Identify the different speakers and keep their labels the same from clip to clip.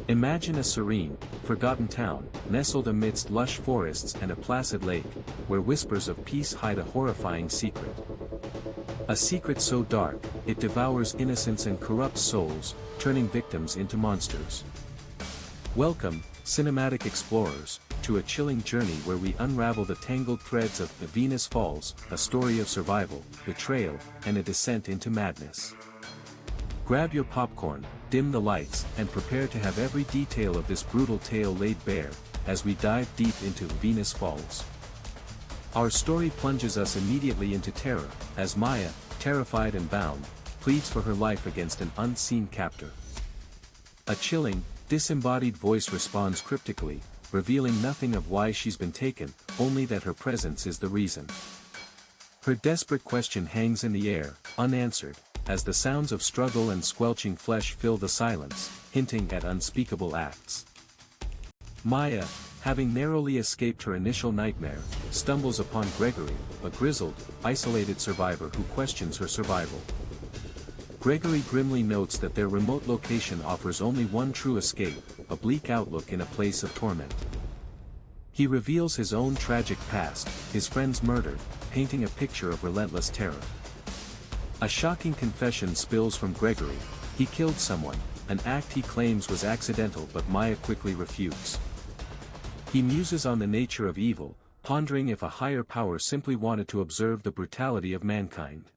Speaker 1: Imagine a serene, forgotten town, nestled amidst lush forests and a placid lake, where whispers of peace hide a horrifying secret. A secret so dark, it devours innocents and corrupts souls, turning victims into monsters. Welcome, cinematic explorers, to a chilling journey where we unravel the tangled threads of The Venus Falls, a story of survival, betrayal, and a descent into madness. Grab your popcorn, dim the lights, and prepare to have every detail of this brutal tale laid bare, as we dive deep into Venus Falls. Our story plunges us immediately into terror, as Maya, terrified and bound, pleads for her life against an unseen captor. A chilling, disembodied voice responds cryptically, revealing nothing of why she's been taken, only that her presence is the reason. Her desperate question hangs in the air, unanswered, as the sounds of struggle and squelching flesh fill the silence, hinting at unspeakable acts. Maya, having narrowly escaped her initial nightmare, stumbles upon Gregory, a grizzled, isolated survivor who questions her survival. Gregory grimly notes that their remote location offers only one true escape, a bleak outlook in a place of torment. He reveals his own tragic past, his friends murdered, painting a picture of relentless terror. A shocking confession spills from Gregory: he killed someone, an act he claims was accidental, but Maya quickly refutes. He muses on the nature of evil, pondering if a higher power simply wanted to observe the brutality of mankind.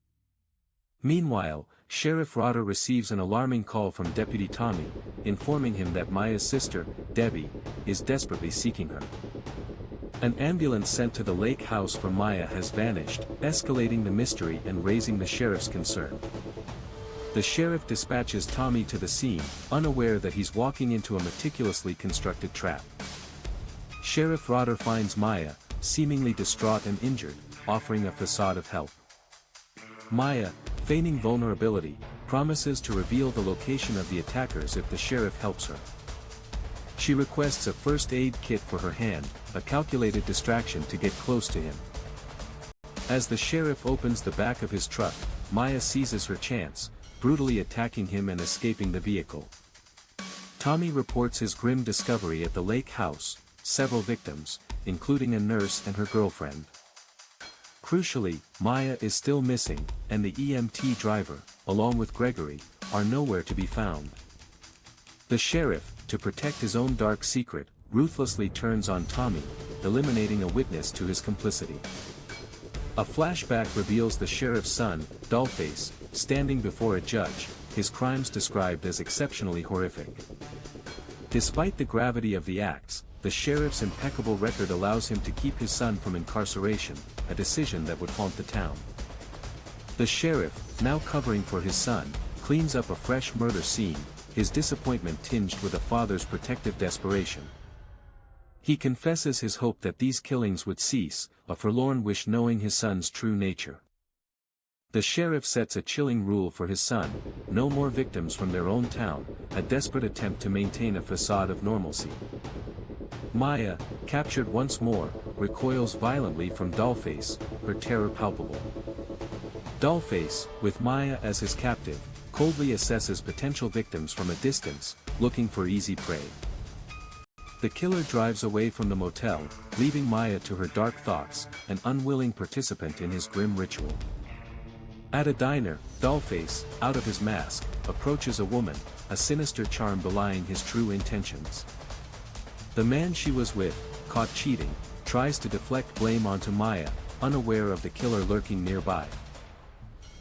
Speaker 1: Meanwhile, Sheriff Rotter receives an alarming call from Deputy Tommy, informing him that Maya's sister, Debbie, is desperately seeking her. An ambulance sent to the lake house for Maya has vanished, escalating the mystery and raising the sheriff's concern. The sheriff dispatches Tommy to the scene, unaware that he's walking into a meticulously constructed trap. Sheriff Rotter finds Maya, seemingly distraught and injured, offering a facade of help. Maya, feigning vulnerability, promises to reveal the location of the attackers if the sheriff helps her. She requests a first aid kit for her hand, a calculated distraction to get close to him. As the sheriff opens the back of his truck, Maya seizes her chance, brutally attacking him and escaping the vehicle. Tommy reports his grim discovery at the lake house: several victims, including a nurse and her girlfriend. Crucially, Maya is still missing, and the EMT driver, along with Gregory, are nowhere to be found. The sheriff, to protect his own dark secret, ruthlessly turns on Tommy, eliminating a witness to his complicity. A flashback reveals the sheriff's son, Dollface, standing before a judge, his crimes described as exceptionally horrific. Despite the gravity of the acts, the sheriff's impeccable record allows him to keep his son from incarceration, a decision that would haunt the town. The sheriff, now covering for his son, cleans up a fresh murder scene, his disappointment tinged with a father's protective desperation. He confesses his hope that these killings would cease, a forlorn wish knowing his son's true nature. The sheriff sets a chilling rule for his son: no more victims from their own town, a desperate attempt to maintain a facade of normalcy. Maya, captured once more, recoils violently from Dollface, her terror palpable. Dollface, with Maya as his captive, coldly assesses potential victims from a distance, looking for easy prey. The killer drives away from the motel, leaving Maya to her dark thoughts, an unwilling participant in his grim ritual. At a diner, Dollface, out of his mask, approaches a woman, a sinister charm belying his true intentions. The man she was with, caught cheating, tries to deflect blame onto Maya, unaware of the killer lurking nearby.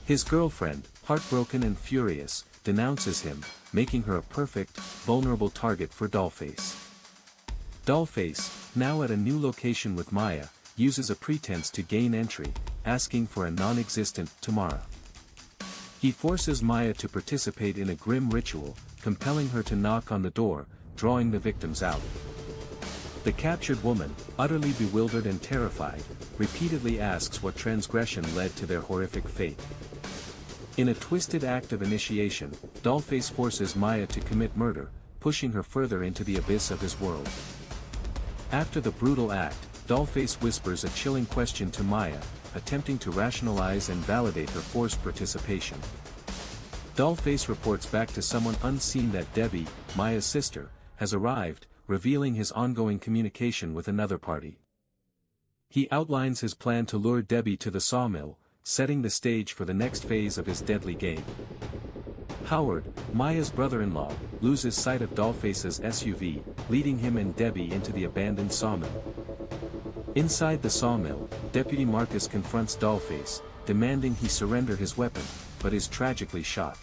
Speaker 1: His girlfriend, heartbroken and furious, denounces him, making her a perfect, vulnerable target for Dollface. Dollface, now at a new location with Maya, uses a pretense to gain entry, asking for a non-existent Tamara. He forces Maya to participate in a grim ritual, compelling her to knock on the door, drawing the victims out. The captured woman, utterly bewildered and terrified, repeatedly asks what transgression led to their horrific fate. In a twisted act of initiation, Dollface forces Maya to commit murder, pushing her further into the abyss of his world. After the brutal act, Dollface whispers a chilling question to Maya, attempting to rationalize and validate her forced participation. Dollface reports back to someone unseen that Debbie, Maya's sister, has arrived, revealing his ongoing communication with another party. He outlines his plan to lure Debbie to the sawmill, setting the stage for the next phase of his deadly game. Howard, Maya's brother-in-law, loses sight of Dollface's SUV, leading him and Debbie into the abandoned sawmill. Inside the sawmill, Deputy Marcus confronts Dollface, demanding he surrender his weapon, but is tragically shot.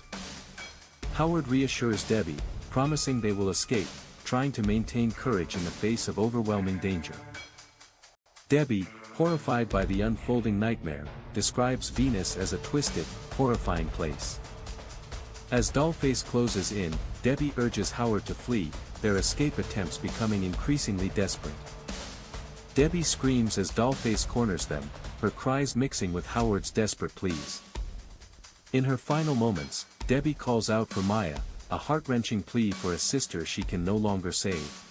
Speaker 1: Howard reassures Debbie, promising they will escape, trying to maintain courage in the face of overwhelming danger. Debbie, horrified by the unfolding nightmare, describes Venus as a twisted, horrifying place. As Dollface closes in, Debbie urges Howard to flee, their escape attempts becoming increasingly desperate. Debbie screams as Dollface corners them, her cries mixing with Howard's desperate pleas. In her final moments, Debbie calls out for Maya, a heart-wrenching plea for a sister she can no longer save.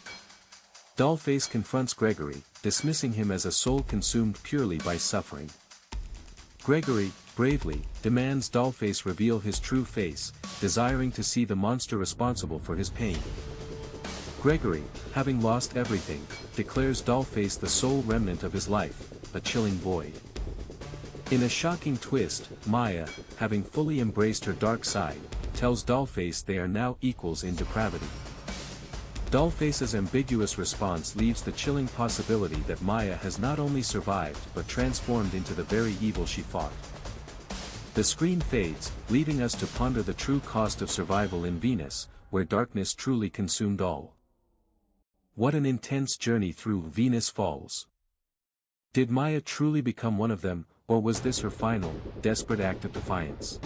Speaker 1: Dollface confronts Gregory, dismissing him as a soul consumed purely by suffering. Gregory, bravely, demands Dollface reveal his true face, desiring to see the monster responsible for his pain. Gregory, having lost everything, declares Dollface the sole remnant of his life, a chilling void. In a shocking twist, Maya, having fully embraced her dark side, tells Dollface they are now equals in depravity. Dollface's ambiguous response leaves the chilling possibility that Maya has not only survived but transformed into the very evil she fought. The screen fades, leaving us to ponder the true cost of survival in Venus, where darkness truly consumed all. What an intense journey through Venus Falls. Did Maya truly become one of them, or was this her final, desperate act of defiance?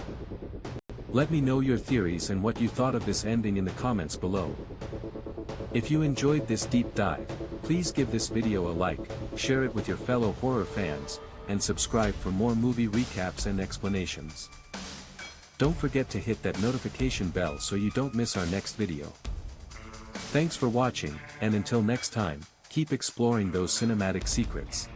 Speaker 1: Let me know your theories and what you thought of this ending in the comments below. If you enjoyed this deep dive, please give this video a like, share it with your fellow horror fans, and subscribe for more movie recaps and explanations. Don't forget to hit that notification bell so you don't miss our next video. Thanks for watching, and until next time, keep exploring those cinematic secrets.